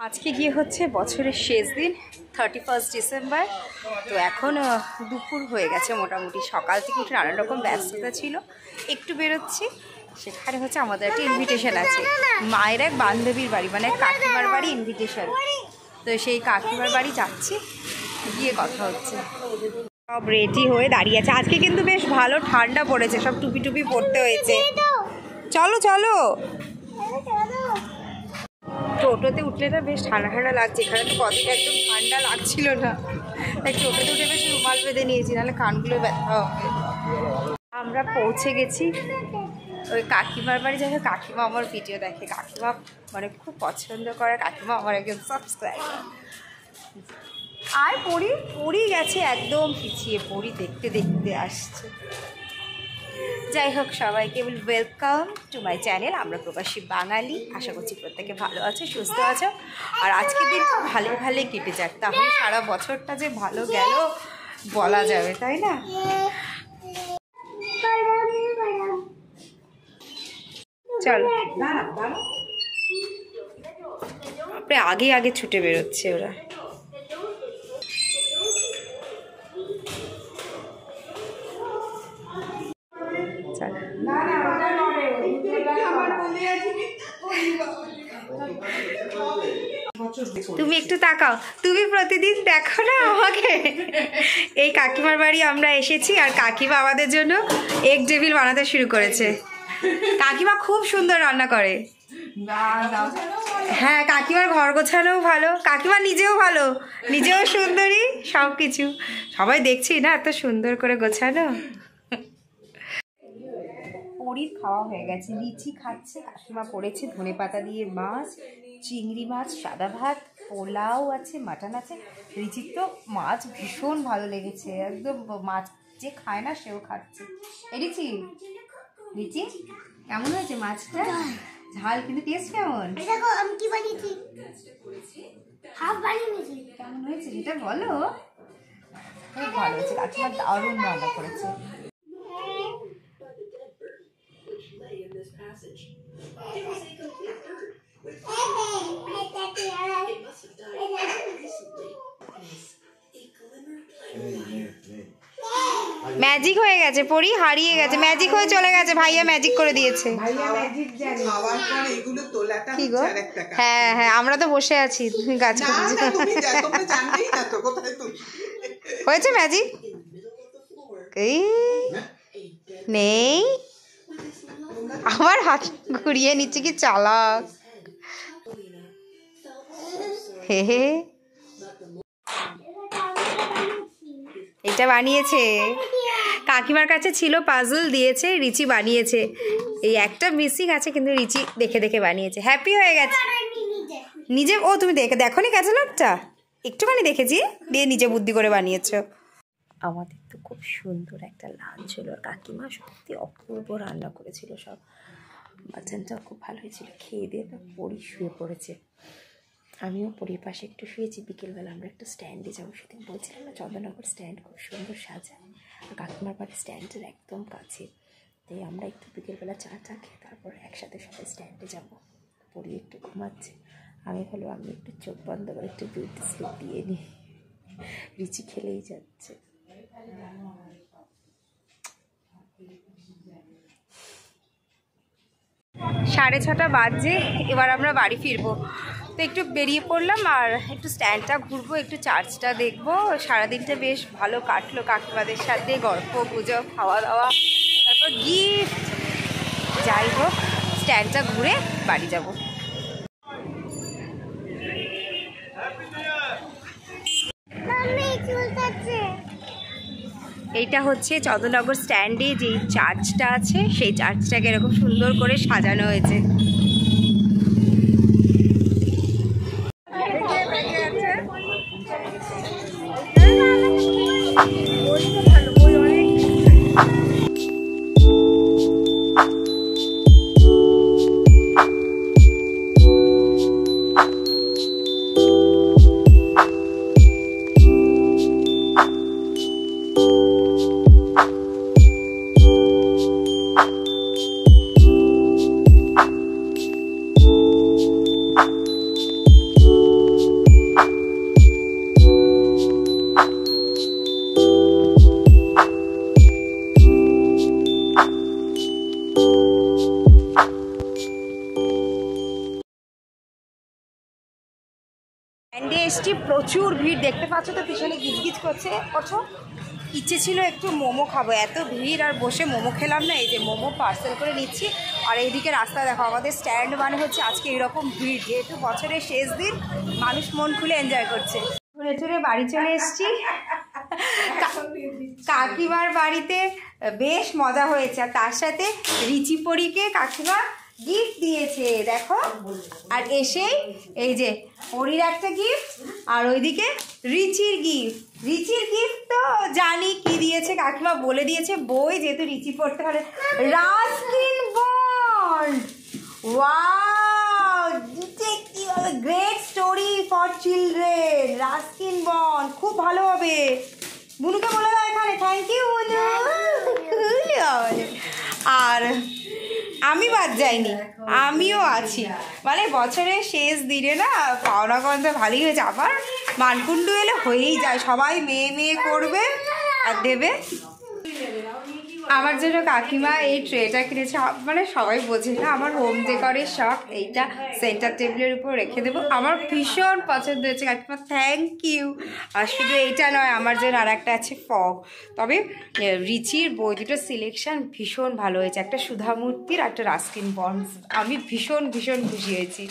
আজকে গিয়ে হচ্ছে বছরের শেষ দিন 31 ডিসেম্বর। তো এখন দুপুর হয়ে গেছে, মোটামুটি সকাল থেকে একটু নানান রকম ব্যস্ততা ছিল, একটু বেরোচ্ছি। সেখানে হচ্ছে আমাদের একটা ইনভিটেশন আছে, মায়ের এক বান্ধবীর বাড়ি, মানে কাকিমার বাড়ি ইনভিটেশন। তো সেই কাকিমার বাড়ি যাচ্ছি, গিয়ে কথা হচ্ছে। সব রেডি হয়ে দাঁড়িয়ে আছে। আজকে কিন্তু বেশ ভালো ঠান্ডা পড়েছে, সব টুপি টুপি পরতে হয়েছে। চলো চলো, টোটোতে উঠলে না বেশ ঠান্ডা ঠান্ডা লাগছে। এখানে তো কদিন একদম ঠান্ডা লাগছিল না, তাই টোটোতে উঠে বেশ রুমাল বেঁধে নিয়েছি, নাহলে কানগুলো ব্যথা হবে। আমরা পৌঁছে গেছি ওই কাকিমার বাড়ি। যাই হোক, কাকিমা আমার ভিডিও দেখে, কাকিমা মানে খুব পছন্দ করে, কাকিমা আমার একজন সাবস্ক্রাইবার। আর পড়ি গেছে একদম পিছিয়ে, পড়ি দেখতে দেখতে আসছে। যাই হোক, সবাইকে ওয়েলকাম টু মাই চ্যানেল আমরা প্রবাসী বাঙালি। আশা করছি প্রত্যেকে ভালো আছে, সুস্থ আছো, আর আজকের দিন খুব ভালো ভালো কেটে যাক, তাহলে সারা বছরটা যে ভালো গেল বলা যাবে, তাই না? চলো, আগে আগে ছুটে বেরোচ্ছে ওরা। তুমি একটু তাকাও, তুমি প্রতিদিন দেখো না আমাকে। এই কাকিমার বাড়ি আমরা এসেছি, আর কাকিমা আমাদের জন্য এগ টেবিল বানাতে শুরু করেছে। কাকিমা খুব সুন্দর রান্না করে। হ্যাঁ, কাকিমার ঘর গোছানোও ভালো, কাকিমা নিজেও ভালো, নিজেও সুন্দরী, সব কিছু। সবাই দেখছি না এত সুন্দর করে গোছানো। পরির খাওয়া হয়ে গেছে, লিচি খাচ্ছে, কাকিমা করেছে ধনেপাতা দিয়ে মাছ, চিংড়ি মাছ, সাদা ভাত, পোলাও আছে, মাটন আছে। রিচির তো মাছ ভীষণ ভালো লেগেছে, একদম মাছ যে খায় না সেও খাচ্ছে। রিচি কেমন হয়েছে মাছটা? ঝাল কিন্তু টেস্ট কেমন? কেমন হয়েছে যেটা বলো? খুব ভালো হয়েছে, কাকিমা দারুণ রান্না করেছে। ম্যাজিক হয়ে গেছে, পরি হারিয়ে গেছে, ম্যাজিক হয়ে চলে গেছে, ভাইয়া ম্যাজিক করে দিয়েছে। কি গো? হ্যাঁ হ্যাঁ, আমরা তো বসে আছি গাছ। হয়েছে ম্যাজিক? এই নেই, আমার হাত ঘুরিয়ে নিচ্ছে, কি চালাক। হে হে, এটা বানিয়েছে, কাকিমার কাছে ছিল পাজল, দিয়েছে, রিচি বানিয়েছে। এই একটা মিসিং আছে, কিন্তু রিচি দেখে দেখে বানিয়েছে, হ্যাপি হয়ে গেছে নিজে। ও তুমি দেখো নি ক্যাটালগটা? একটুখানি দেখেছি, দিয়ে নিজে বুদ্ধি করে বানিয়েছো। আমাদের তো খুব সুন্দর একটা লাঞ্চ হলো, কাকিমা সত্যি অপূর্ব রান্না করেছিল, সব মাটনটাও খুব ভালো হয়েছিল। খেয়ে দিয়ে তো পরি শুয়ে পড়েছে, আমিও পরির পাশে একটু শুয়েছি। বিকেলবেলা আমরা একটু স্ট্যান্ডে যাবো, সেদিন বলছিলাম না চন্দননগর স্ট্যান্ড খুব সুন্দর সাজা, আর কাকিমার বাড়ির স্ট্যান্ডের একদম কাছে। তাই আমরা একটু বিকেলবেলা চা খেয়ে তারপর একসাথে সবাই স্ট্যান্ডে যাবো। পরি একটু ঘুমাচ্ছে, আমি হলো আমি একটু চোখ বন্ধ করে একটু বিউটি স্লিপ দিয়ে নিই। রিচি খেলেই যাচ্ছে। সাড়ে 6টা বাজে, এবার আমরা বাড়ি ফিরবো। তো একটু বেরিয়ে পড়লাম, আর একটু স্ট্যান্ডটা ঘুরবো, একটু চার্চটা দেখবো। সারাদিনটা বেশ ভালো কাটলো কাকিমাদের সাথে, গল্প গুজব, খাওয়া দাওয়া, তারপর গিফট। যাই হোক, স্ট্যান্ডটা ঘুরে বাড়ি যাব। এইটা হচ্ছে চন্দননগর স্ট্যান্ডে যে চার্চটা আছে, সেই চার্চটাকে এরকম সুন্দর করে সাজানো হয়েছে। এসছি, প্রচুর ভিড় দেখতে পাচ্ছ তো, পিছনে গিজগিজ করছে। ইচ্ছে ছিল একটু মোমো খাবো, এত ভিড় আর বসে মোমো খেলাম না। এই যে মোমো পার্সেল করে নিচ্ছি। আর এইদিকে রাস্তা দেখো, আমাদের স্ট্যান্ড মানে হচ্ছে আজকে এরকম ভিড়, যেহেতু বছরের শেষ দিন, মানুষ মন খুলে এনজয় করছে। ঘুরে টুরে বাড়ি চলে এসছি। কাকিমার বাড়িতে বেশ মজা হয়েছে, আর তার সাথে রিচি পরীকে কাকিমা গিফট দিয়েছে দেখো। আর এসেই এই যে পরীর একটা গিফট, আর ওইদিকে রিচির গিফট। রিচির গিফট তো জানি কি দিয়েছে, কাকিমা বলে দিয়েছে, বই, যেহেতু রিচি পড়তে পারে। Ruskin bond, wow, great story for children. Ruskin bond খুব ভালো হবে। বুনুকে বলে দাও এখানে, থ্যাংক ইউ বুনু। আর আমি বাদ যাইনি, আমিও আছি। মানে বছরের শেষ দিনে না পাওনা গন্ধ ভালোই হয়েছে। আবার মানকুণ্ডু এলে হয়েই যায়, সবাই মেয়ে মেয়ে করবে আর দেবে। আমার জন্য কাকিমা এই ট্রেটা কিনেছে, মানে সবাই বোঝে না আমার হোম ডেকরের শখ। এইটা সেন্টার টেবিলের উপর রেখে দেবো, আমার ভীষণ পছন্দ হয়েছে কাকিমা, থ্যাংক ইউ। আর শুধু এইটা নয়, আমার জন্য আর একটা আছে ফগ। তবে রিচির বই দুটো সিলেকশন ভীষণ ভালো হয়েছে, একটা সুধামূর্তির, একটা রাস্কিন বন্ডস। আমি ভীষণ ভীষণ খুশি হয়েছি।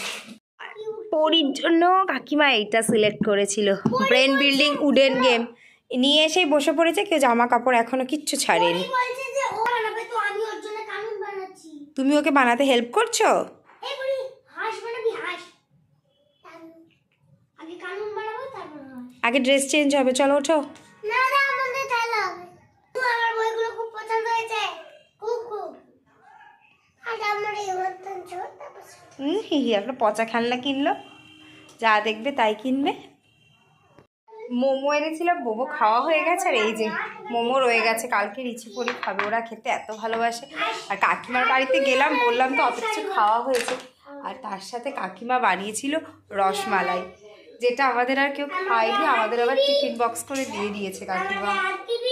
পরীর জন্য কাকিমা এইটা সিলেক্ট করেছিল, ব্রেন বিল্ডিং উডেন গেম। নিয়ে এসেই বসে পড়েছে, কেউ জামা কাপড় এখনো কিচ্ছু ছাড়েনি। তুমি ওকে বানাতে হেল্প করছো? আগে ড্রেস চেঞ্জ হবে, চলো ওঠো। একটা পচা খেলনা কিনলো, যা দেখবে তাই কিনবে। মোমো এনেছিলাম, মোমো খাওয়া হয়ে গেছে। আর এই যে মোমো রয়ে গেছে, কালকে রিচি পরি খাবে, ওরা খেতে এত ভালোবাসে। আর কাকিমার বাড়িতে গেলাম, বললাম তো অত কিছু খাওয়া হয়েছে। আর তার সাথে কাকিমা বানিয়েছিল রসমালাই, যেটা আমাদের আর কেউ খায়নি, আমাদের আবার টিফিন বক্স করে দিয়ে দিয়েছে কাকিমা।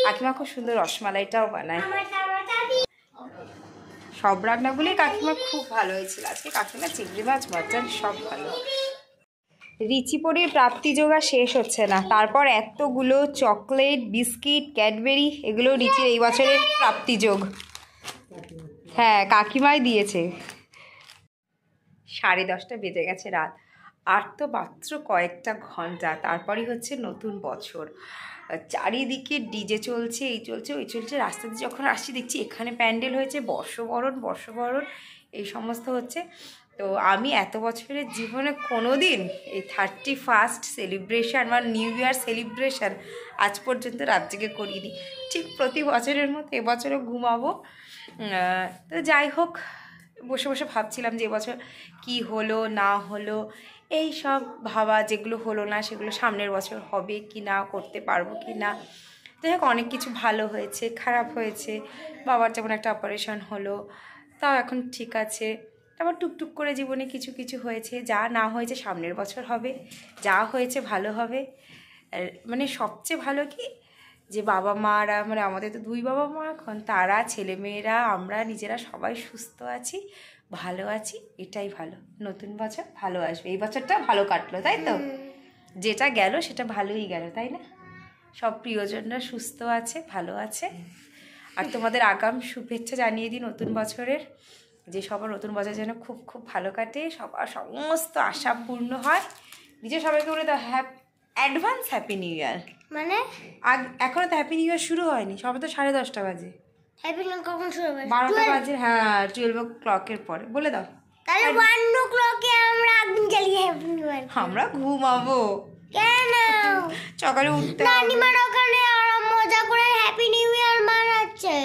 কাকিমা খুব সুন্দর রসমালাইটাও বানায়। সব রান্নাগুলোই কাকিমা খুব ভালো হয়েছিল। আজকে কাকিমা চিংড়ি মাছ, মটন সব ভালো। রিচি পরির প্রাপ্তি জোগা শেষ হচ্ছে না, তারপর এতগুলো চকলেট, বিস্কিট, ক্যাডবেরি, এগুলো রিচির এই বছরের প্রাপ্তি যোগ। হ্যাঁ, কাকিমাই দিয়েছে। 10:30 বেজে গেছে রাত, আর তো মাত্র কয়েকটা ঘন্টা, তারপরই হচ্ছে নতুন বছর। চারিদিকে ডিজে চলছে, এই চলছে ওই চলছে। রাস্তা দিয়ে যখন আসছি দেখছি এখানে প্যান্ডেল হয়েছে, বর্ষবরণ এই সমস্ত হচ্ছে। তো আমি এত বছরের জীবনে কোনো দিন এই 31st সেলিব্রেশন বা নিউ ইয়ার সেলিব্রেশন আজ পর্যন্ত রাত জেগে করিনি। ঠিক প্রতি বছরের মতো এবছরও ঘুমাবো। তো যাই হোক, বসে বসে ভাবছিলাম যে এবছর কী হলো না হলো, এই সব ভাবা, যেগুলো হলো না সেগুলো সামনের বছর হবে কি না, করতে পারবো কি না। যাই হোক, অনেক কিছু ভালো হয়েছে, খারাপ হয়েছে। বাবার যেমন একটা অপারেশন হলো, তাও এখন ঠিক আছে। আবার টুকটুক করে জীবনে কিছু কিছু হয়েছে, যা না হয়েছে সামনের বছর হবে, যা হয়েছে ভালো হবে। মানে সবচেয়ে ভালো কি, যে বাবা মারা, মানে আমাদের তো 2 বাবা মা এখন, তারা, ছেলেমেয়েরা, আমরা নিজেরা সবাই সুস্থ আছি, ভালো আছি, এটাই ভালো। নতুন বছর ভালো আসবে। এই বছরটা ভালো কাটলো, তাই তো? যেটা গেল সেটা ভালোই গেল, তাই না? সব প্রিয়জনরা সুস্থ আছে, ভালো আছে। আর তোমাদের আগাম শুভেচ্ছা জানিয়ে দিই নতুন বছরের, যে সবার নতুন বছর যেন খুব খুব ভালো কাটে, সবার সমস্ত আশা পূর্ণ হয়। নিজে সবাইকে বলে দাও অ্যাডভান্স হ্যাপি নিউ ইয়ার। মানে এখনো তো হ্যাপি নিউ ইয়ার শুরু হয়নি, সবে তো 10:30 বাজে। হ্যাপি নিউ কখন শুরু হবে? 12টা বাজে। হ্যাঁ, 12 o'clock-এর পরে বলে দাও। তাহলে 1 o'clock-এ আমরা আগুন জ্বালিয়ে হ্যাপি নিউ ইয়ার। আমরা ঘুমাবো কেন? সকালে উঠতে নানিমার ওখানে আরাম মজা করে হ্যাপি নিউ ইয়ার মানাচ্ছে।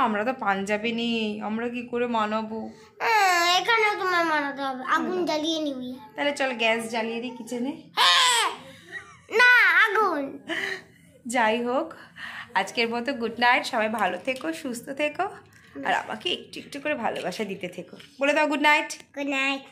আমরা তো পাঞ্জাবি নেই, আমরা কি করে মানাবো? এখানে তোমার মানাতে হবে, আগুন জ্বালিয়ে নিউ ইয়ার। তাহলে চল গ্যাস জ্বালিয়ে দিই কিচেনে। না, আগুন। যাই হোক, আজকের মতো গুড নাইট। সবাই ভালো থেকো, সুস্থ থেকো, আর আমাকে একটু একটু করে ভালোবাসা দিতে থেকো। বলে দাও গুড নাইট। Good night.